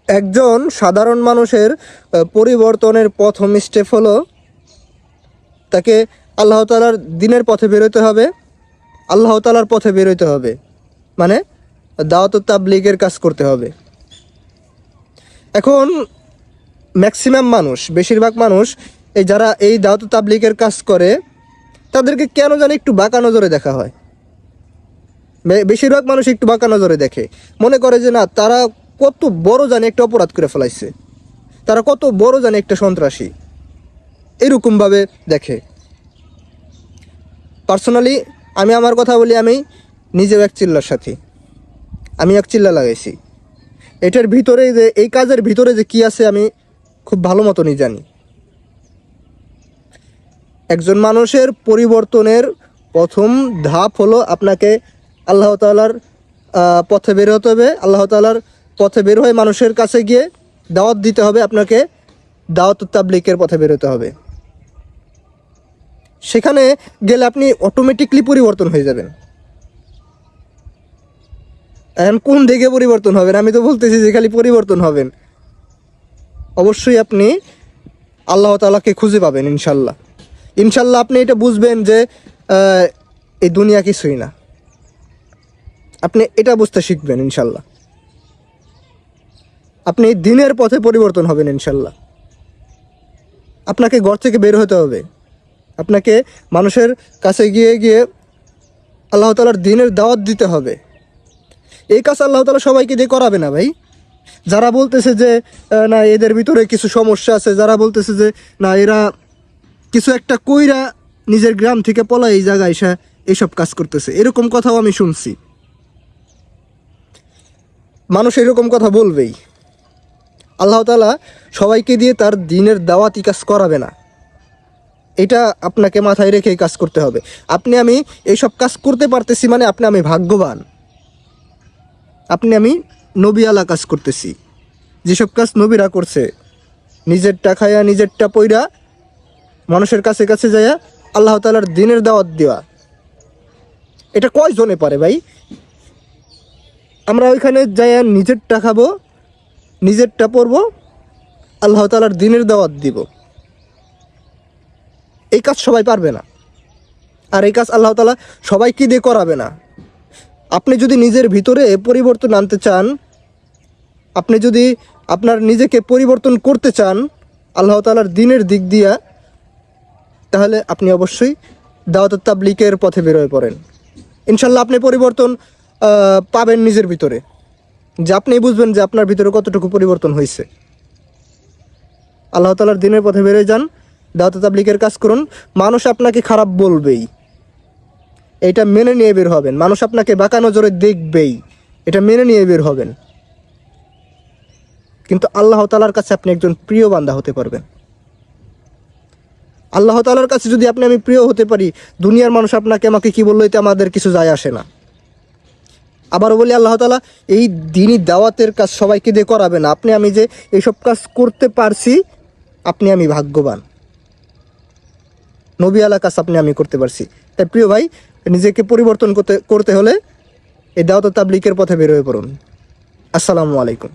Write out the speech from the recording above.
একজন সাধারণ মানুষের পরিবর্তনের প্রথম স্টেপ হলো তাকে আল্লাহ তাআলার দ্বীনের পথে বেরোতে হবে, আল্লাহ তাআলার পথে বেরোতে হবে, মানে দাওয়াত ও তাবলীগের কাজ করতে হবে। এখন ম্যাক্সিমাম মানুষ, বেশিরভাগ মানুষ যারা এই দাওয়াত ও তাবলীগের কাজ করে তাদেরকে কেন জানি একটু বাঁকা নজরে দেখা হয়। বেশিরভাগ মানুষ একটু বাঁকা নজরে দেখে, মনে করে যে না, তারা কত বড় জানে একটা অপরাধ করে ফেলাইছে, তারা কত বড় জানে একটা সন্ত্রাসী, এরকমভাবে দেখে। পার্সোনালি আমি আমার কথা বলি, আমি নিজেও এক চিল্লার সাথী, আমি এক চিল্লা লাগাইছি। এটার ভিতরে যে, এই কাজের ভিতরে যে কি আছে আমি খুব ভালো মতনই জানি। একজন মানুষের পরিবর্তনের প্রথম ধাপ হলো আপনাকে আল্লাহ তাআলার পথে বের হতে হবে। আল্লাহ তাআলার পথে বের হয়ে মানুষের কাছে গিয়ে দাওয়াত দিতে হবে। আপনাকে দাওয়াত ও তাবলীগের পথে বেরোতে হবে। সেখানে গেলে আপনি অটোমেটিকলি পরিবর্তন হয়ে যাবেন। এখন কোন দিকে পরিবর্তন হবেন? আমি তো বলতেছি যে খালি পরিবর্তন হবেন। অবশ্যই আপনি আল্লাহ তাআলাকে খুঁজে পাবেন ইনশাল্লাহ। ইনশাল্লাহ আপনি এটা বুঝবেন যে এই দুনিয়া কিছুই না। আপনি এটা বুঝতে শিখবেন ইনশাল্লাহ। আপনি দ্বীনের পথে পরিবর্তন হবেন ইনশাল্লাহ। আপনাকে ঘর থেকে বের হতে হবে, আপনাকে মানুষের কাছে গিয়ে গিয়ে আল্লাহ তাআলার দ্বীনের দাওয়াত দিতে হবে। এই কাজ আল্লাহ তাআলা সবাইকে দিয়ে করাবে না ভাই। যারা বলতেছে যে না এদের ভিতরে কিছু সমস্যা আছে, যারা বলতেছে যে না এরা কিছু একটা কইরা নিজের গ্রাম থেকে পলা এই জায়গায় এসে এইসব কাজ করতেছে, এরকম কথাও আমি শুনছি। মানুষ এরকম কথা বলবেই। আল্লাহ তাআলা সবাইকে দিয়ে তার দ্বীনের দাওয়াতি কাজ করাবে না। এটা আপনাকে মাথায় রেখে কাজ করতে হবে। আপনি আমি এইসব কাজ করতে পারতেছি মানে আমি ভাগ্যবান। আমি নবীওয়ালা কাজ করতেছি। যেসব কাজ নবীরা করছে, নিজেরটা খায়া নিজেরটা পইরা মানুষের কাছে কাছে যাইয়া আল্লাহ তাআলার দ্বীনের দাওয়াত দেওয়া, এটা কয়জনে পারে ভাই? আমরা ওইখানে যাইয়া নিজেরটা খাবো, নিজেরটা পড়বো, আল্লাহ তাআলার দ্বীনের দাওয়াত দিব, এই কাজ সবাই পারবে না। আর এই কাজ আল্লাহ তাআলা সবাইকে দিয়ে করাবে না। আপনি যদি নিজের ভিতরে পরিবর্তন আনতে চান, আপনি যদি আপনার নিজেকে পরিবর্তন করতে চান আল্লাহ তাআলার দ্বীনের দিক দিয়া, তাহলে আপনি অবশ্যই দাওয়াত ও তাবলীগের পথে বের হয়ে পড়েন। ইনশাল্লাহ আপনি পরিবর্তন পাবেন নিজের ভিতরে, যে আপনি বুঝবেন যে আপনার ভিতরে কতটুকু পরিবর্তন হয়েছে। আল্লাহ তাআলার দ্বীনের পথে বের হয়ে যান, দাওয়াত ও তাবলীগের কাজ করুন। মানুষ আপনাকে খারাপ বলবেই, এটা মেনে নিয়ে বের হবেন। মানুষ আপনাকে বাঁকা নজরে দেখবেই, এটা মেনে নিয়ে বের হবেন। কিন্তু আল্লাহ তাআলার কাছে আপনি একজন প্রিয় বান্দা হতে পারবেন। আল্লাহ তাআলার কাছে যদি আমি প্রিয় হতে পারি, দুনিয়ার মানুষ আপনাকে আমাকে কি বললো এতে আমাদের কিছু যায় আসে না। আবারও বলি, আল্লাহ তাআলা এই দ্বীনি দাওয়াতের কাজ সবাইকে দিয়ে করাবে না। আমি যে এইসব কাজ করতে পারছি, আমি ভাগ্যবান। নবীওয়ালা কাজ আমি করতে পারছি। তাই প্রিয় ভাই, নিজেকে পরিবর্তন করতে হলে এই দাওয়াত ও তাবলীগের পথে বের হয়ে পড়ুন। আসসালামু আলাইকুম।